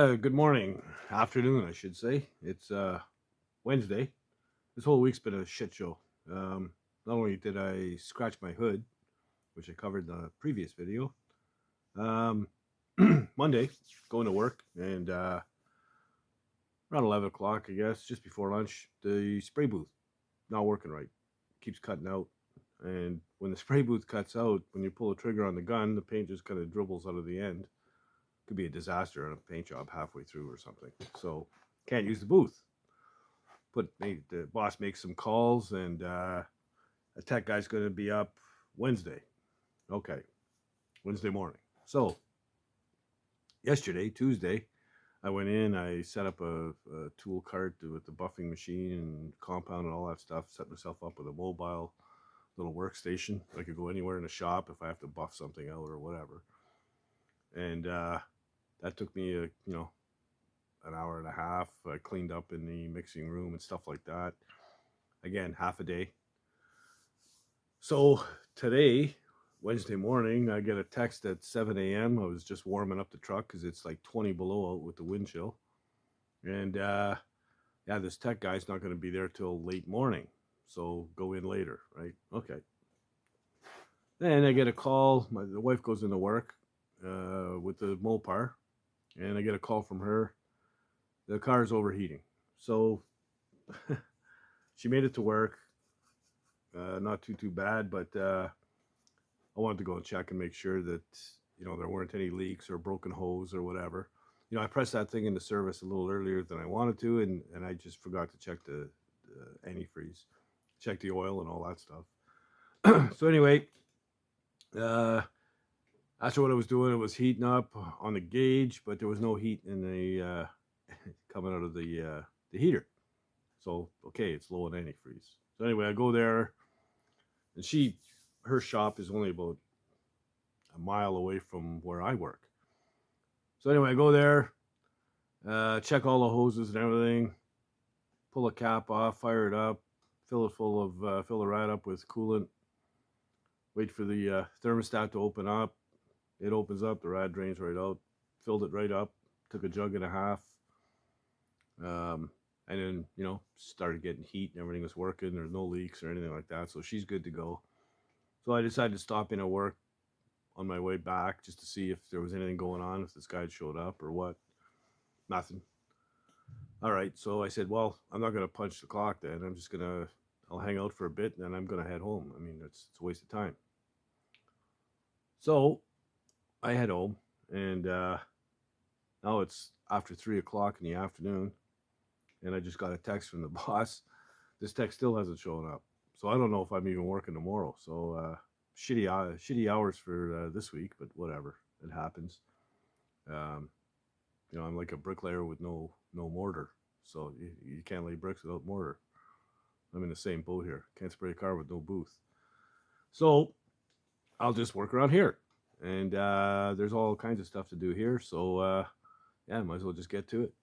Good morning, afternoon, I should say. It's Wednesday. This whole week's been a shit show. Not only did I scratch my hood, which I covered in the previous video, um, Monday, going to work, and around 11 o'clock, I guess, just before lunch, the spray booth not working right. Keeps cutting out. And when the spray booth cuts out, when you pull the trigger on the gun, the paint just kind of dribbles out of the end. Could be a disaster on a paint job halfway through or something. So can't use the booth. The boss makes some calls, and a tech guy's going to be up Wednesday. Okay, Wednesday morning. So yesterday, Tuesday, I went in. I set up a tool cart with the buffing machine and compound and all that stuff. Set myself up with a mobile little workstation. I could go anywhere in the shop if I have to buff something out or whatever. And that took me an hour and a half. I cleaned up in the mixing room and stuff like that. Again, half a day. So today, Wednesday morning, I get a text at 7 a.m. I was just warming up the truck because it's like 20 below out with the wind chill. And this tech guy's not going to be there till late morning. So go in later, right? Okay. Then I get a call. The wife goes into work with the Mopar, and I get a call from her. The car's overheating. So she made it to work. Not too bad, but I wanted to go and check and make sure that there weren't any leaks or broken hose or whatever. I pressed that thing into service a little earlier than I wanted to, and I just forgot to check the antifreeze, check the oil and all that stuff. So anyway, after what I was doing, it was heating up on the gauge, but there was no heat in the coming out of the heater. So okay, it's low on antifreeze. So anyway, I go there, and her shop is only about a mile away from where I work. So anyway, I go there, check all the hoses and everything, pull a cap off, fire it up, fill the rad up with coolant, wait for the thermostat to open up. It opens up, the rad drains right out, filled it right up, took a jug and a half, and then, started getting heat and everything was working. There's no leaks or anything like that, so she's good to go. So I decided to stop in at work on my way back just to see if there was anything going on, if this guy had showed up or what. Nothing. All right, so I said, well, I'm not going to punch the clock then. I'll hang out for a bit, and then I'm going to head home. I mean, it's a waste of time. So I head home, and now it's after 3 o'clock in the afternoon, and I just got a text from the boss. This text still hasn't shown up. So I don't know if I'm even working tomorrow. So shitty hours for this week, but whatever. It happens. I'm like a bricklayer with no mortar. So you can't lay bricks without mortar. I'm in the same boat here. Can't spray a car with no booth. So I'll just work around here. And there's all kinds of stuff to do here. So might as well just get to it.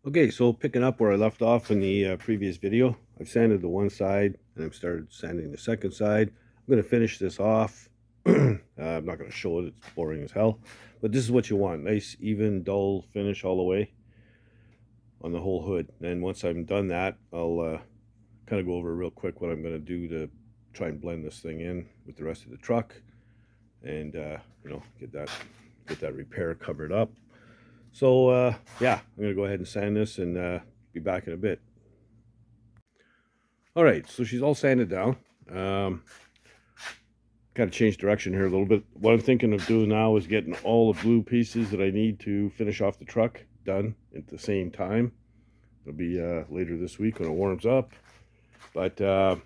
Okay, so picking up where I left off in the previous video, I've sanded the one side and I've started sanding the second side. I'm going to finish this off. I'm not going to show it, it's boring as hell. But this is what you want, nice, even, dull finish all the way on the whole hood. And once I'm done that, I'll kind of go over real quick what I'm going to do to try and blend this thing in with the rest of the truck. And, get that repair covered up. So, I'm going to go ahead and sand this and be back in a bit. All right, so she's all sanded down. Got to change direction here a little bit. What I'm thinking of doing now is getting all the blue pieces that I need to finish off the truck done at the same time. It'll be later this week when it warms up. But, so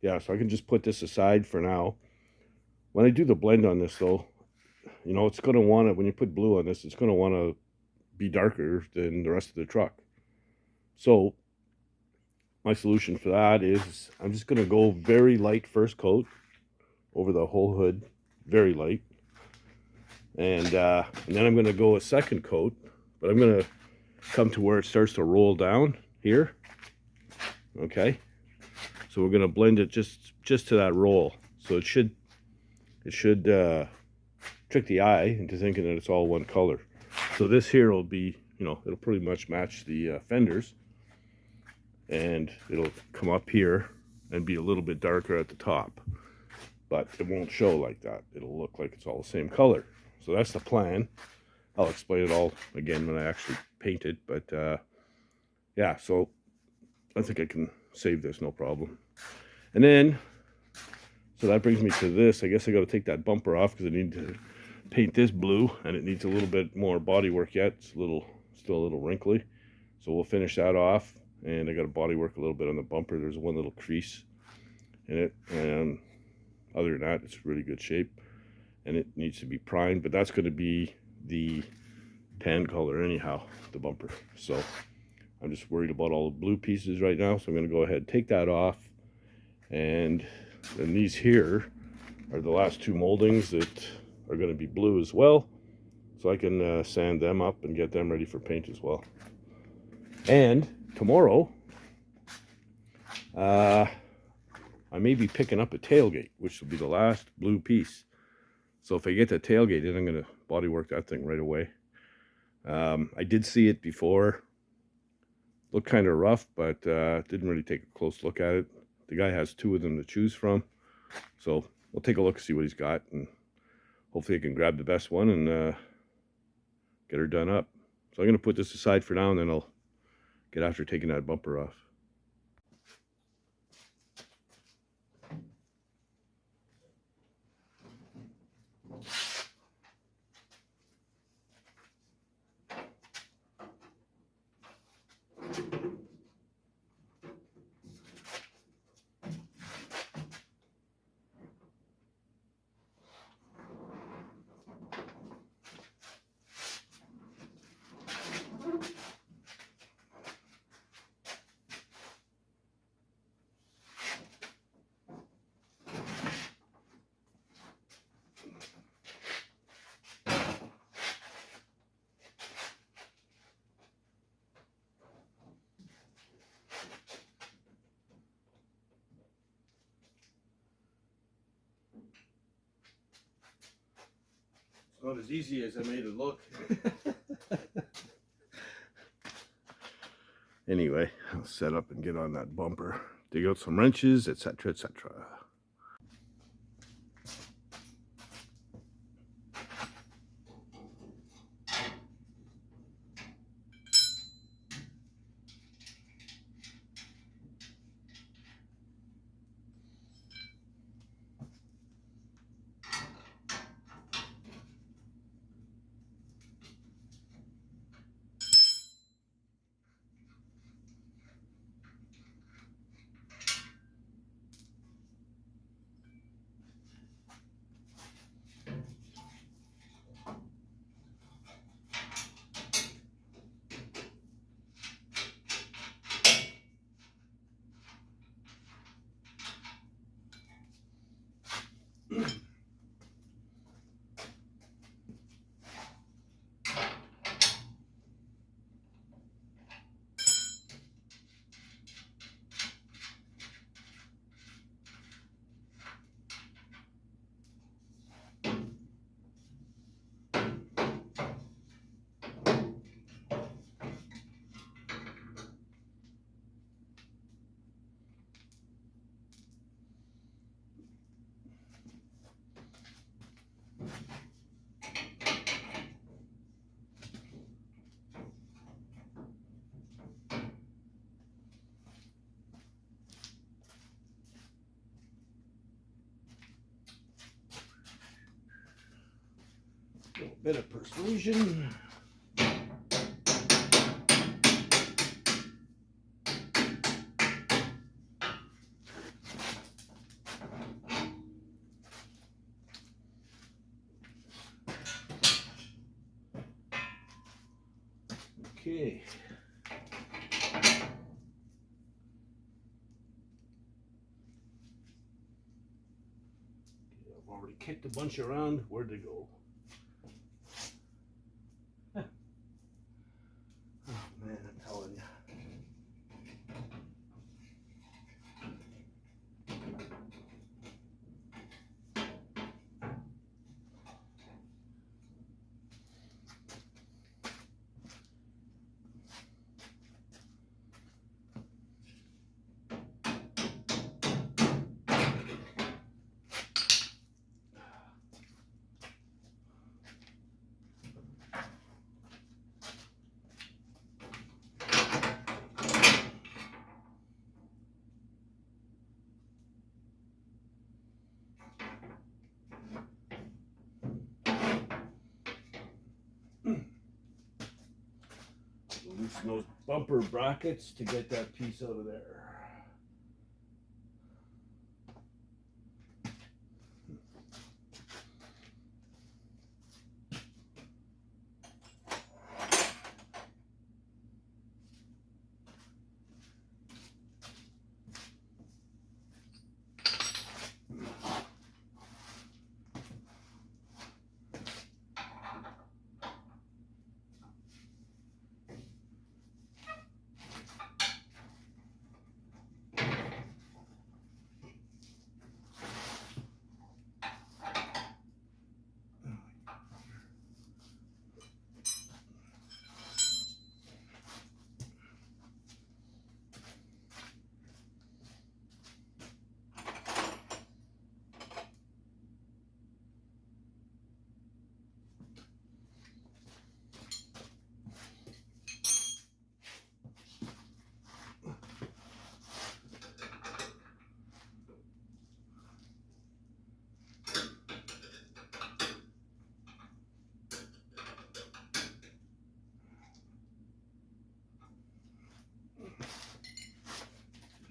I can just put this aside for now. When I do the blend on this, though, it's going to want to, when you put blue on this, it's going to want to be darker than the rest of the truck. So my solution for that is I'm just going to go very light first coat over the whole hood, very light, and then I'm going to go a second coat, but I'm going to come to where it starts to roll down here. Okay, so we're going to blend it just to that roll, so it should trick the eye into thinking that it's all one color. So this here will be, it'll pretty much match the fenders, and it'll come up here and be a little bit darker at the top, but it won't show like that. It'll look like it's all the same color. So that's the plan. I'll explain it all again when I actually paint it, but yeah, so I think I can save this no problem. And then, so that brings me to this. I guess I got to take that bumper off because I need to paint this blue, and it needs a little bit more body work yet. It's still a little wrinkly, so we'll finish that off. And I got to body work a little bit on the bumper. There's one little crease in it, and other than that, it's really good shape, and it needs to be primed. But that's going to be the tan color anyhow, the bumper. So I'm just worried about all the blue pieces right now, so I'm going to go ahead and take that off. And then these here are the last two moldings that are going to be blue as well, so I can sand them up and get them ready for paint as well. And tomorrow I may be picking up a tailgate, which will be the last blue piece. So if I get the tailgate in, I'm going to body work that thing right away. I did see it before. Looked kind of rough, but didn't really take a close look at it. The guy has two of them to choose from, so we'll take a look and see what he's got, and hopefully I can grab the best one and get her done up. So I'm going to put this aside for now, and then I'll get after taking that bumper off. Not as easy as I made it look. Anyway, I'll set up and get on that bumper, dig out some wrenches, etc., etc. A little bit of persuasion. Okay. I've already kicked a bunch around. Where'd they go? Oh man, I'm telling you. loosen those bumper brackets to get that piece out of there.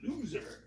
Loser.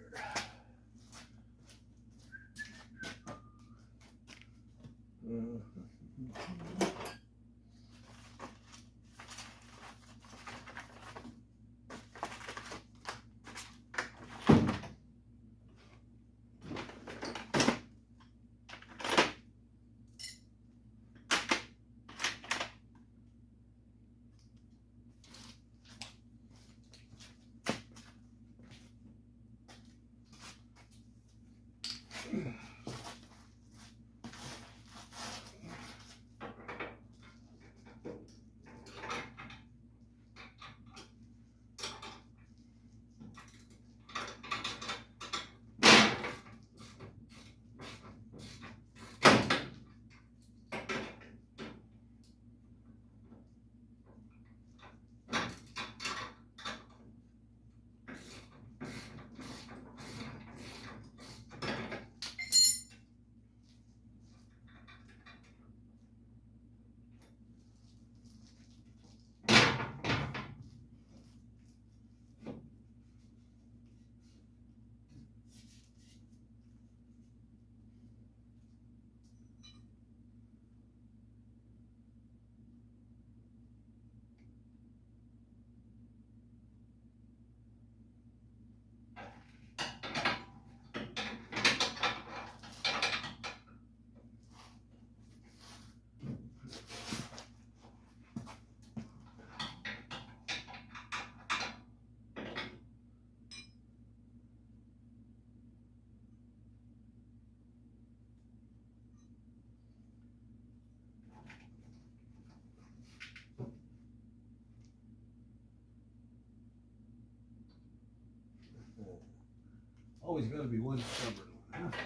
Always got to be one stubborn one, huh?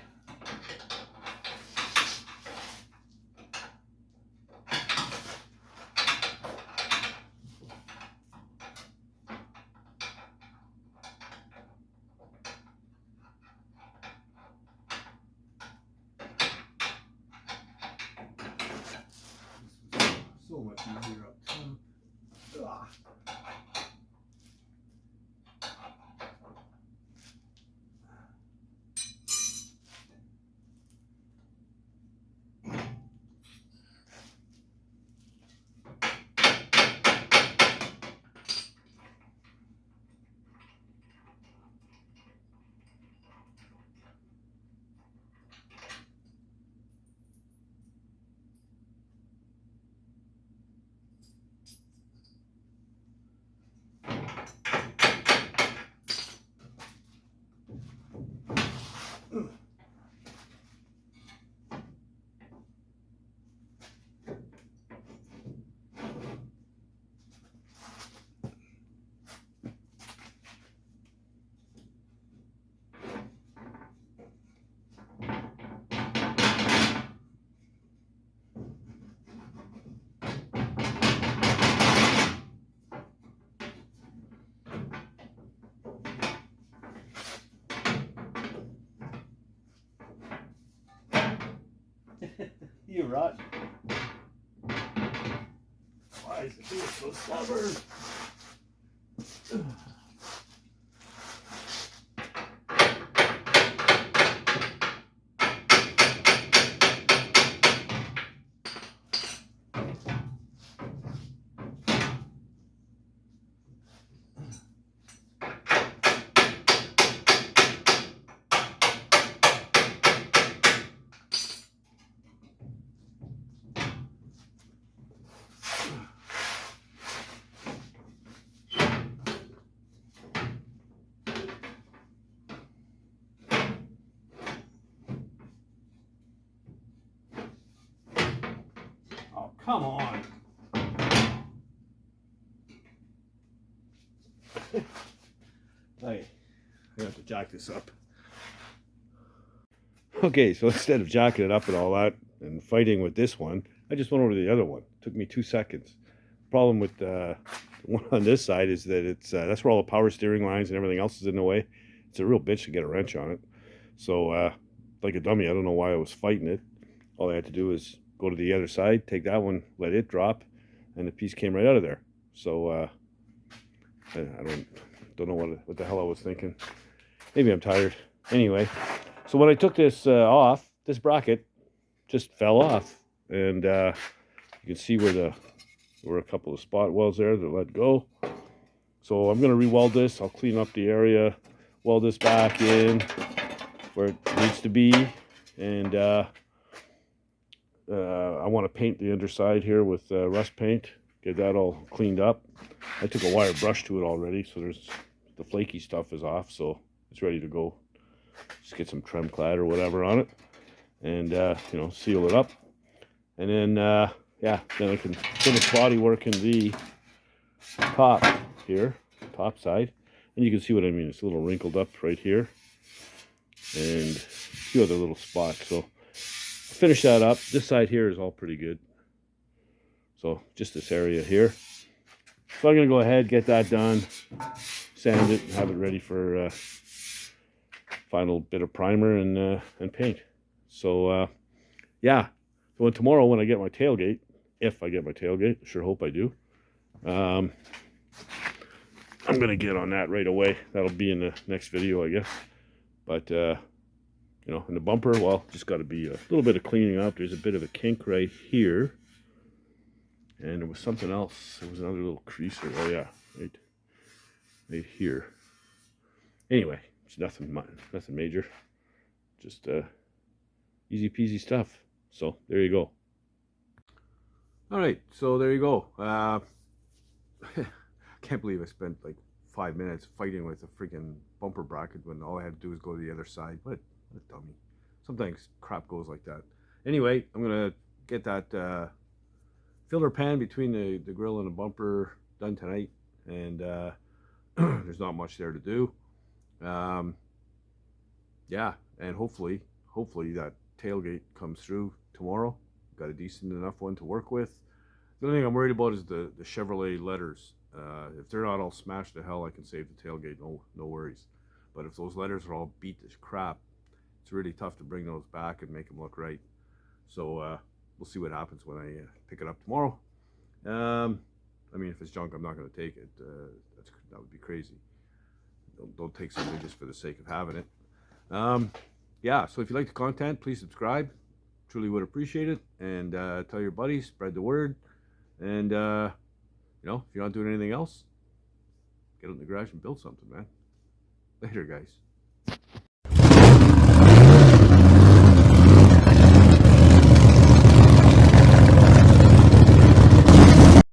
This was so much easier up top. Ah. You rotten. Why is the beer so stubborn? Oh, come on. I have to jack this up. Okay, so instead of jacking it up and all that and fighting with this one, I just went over to the other one. It took me 2 seconds. Problem with the one on this side is that it's that's where all the power steering lines and everything else is in the way. It's a real bitch to get a wrench on it. So like a dummy, I don't know why I was fighting it. All I had to do is go to the other side, take that one, let it drop, and the piece came right out of there. So I don't know what the hell I was thinking. Maybe I'm tired. Anyway, so when I took this off, this bracket just fell off, and you can see where there were a couple of spot welds there that let go. So I'm going to re-weld this. I'll clean up the area, weld this back in where it needs to be, and I want to paint the underside here with rust paint, get that all cleaned up. I took a wire brush to it already, so the flaky stuff is off, so it's ready to go. Just get some trim clad or whatever on it, and you know, seal it up, and then yeah, then I can finish body work in the top here, top side, and you can see what I mean. It's a little wrinkled up right here, and a few other little spots. So finish that up. This side here is all pretty good. So just this area here. So I'm gonna go ahead, get that done, sand it, and have it ready for final bit of primer and paint. So yeah. So tomorrow when I get my tailgate, if I get my tailgate, sure hope I do. I'm gonna get on that right away. That'll be in the next video, I guess. But you know, in the bumper, well, just got to be a little bit of cleaning up. There's a bit of a kink right here, and there was something else. There was another little creaser. Oh yeah, right here. Anyway, it's nothing major. Just easy peasy stuff. So there you go. All right, so there you go. Can't believe I spent like 5 minutes fighting with a freaking bumper bracket when all I had to do was go to the other side. What a dummy. Sometimes crap goes like that. Anyway, I'm gonna get that filler pan between the grill and the bumper done tonight, and there's not much there to do. Yeah, and hopefully that tailgate comes through tomorrow. Got a decent enough one to work with. The only thing I'm worried about is the Chevrolet letters. If they're not all smashed to hell, I can save the tailgate, no worries. But if those letters are all beat to crap, it's really tough to bring those back and make them look right. So we'll see what happens when I pick it up tomorrow. I mean, if it's junk, I'm not going to take it. That would be crazy. Don't take something just for the sake of having it. Yeah, so if you like the content, please subscribe. Truly would appreciate it. And tell your buddies, spread the word. And, you know, if you're not doing anything else, get out in the garage and build something, man. Later, guys.